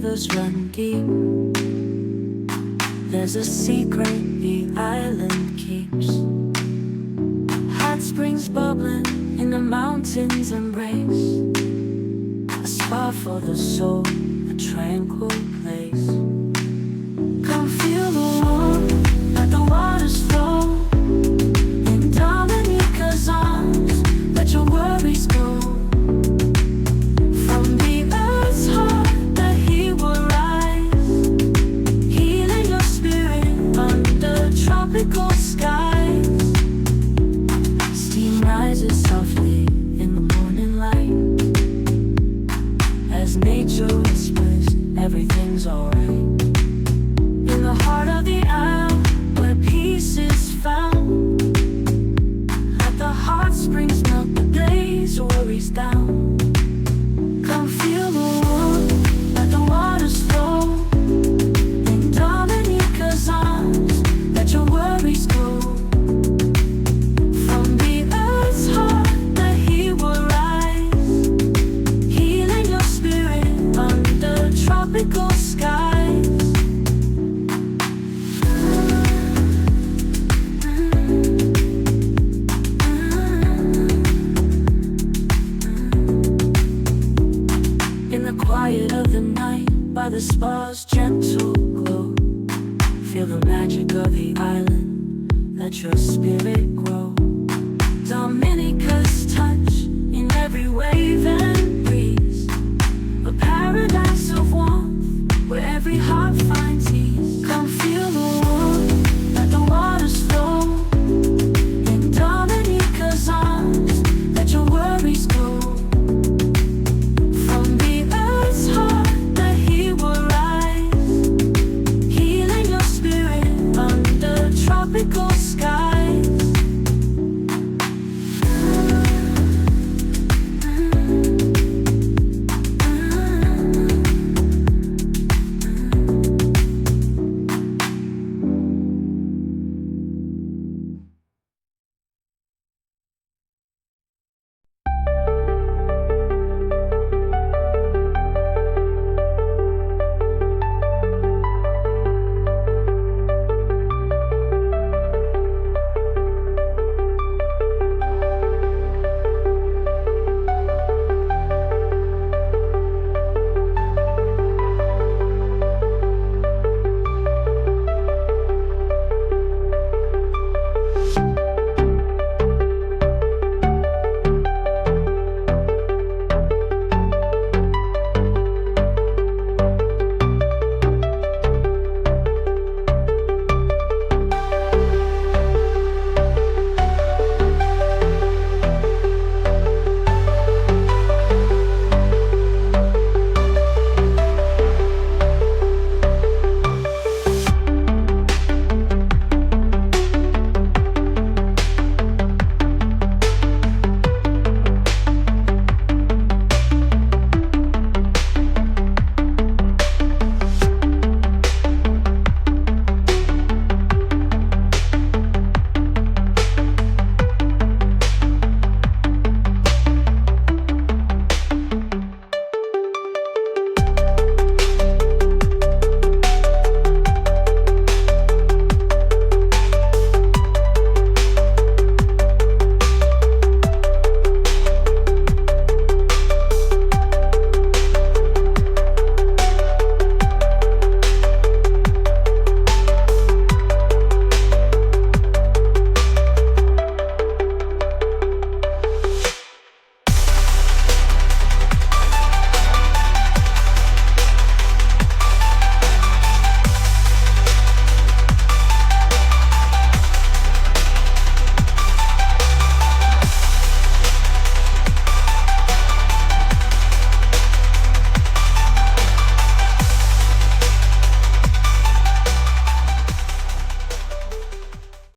rivers run deep. There's a secret the island keeps. Hot springs bubbling in the mountains' embrace. A spa for the soul, a tranquil place. Come feel the warmth, let the waters flow. In Dominica's arms, let your worries go. From the earth's heart that he will rise, healing your spirit under tropical skies. Steam rises softly in the morning light, as nature whispers everything's alright. In the heart of the isle where peace is found, let the hot springs melt the blaze, worries down. Come feel the warmth, let the waters flow. In Dominica's arms, let your worries go. From the earth's heart that he will rise, healing your spirit under tropical skies. In the quiet of the night, by the spa's gentle glow, feel the magic of the island, let your spirit grow. Dominica's touch in every wave and breeze, a paradise of warmth where every heart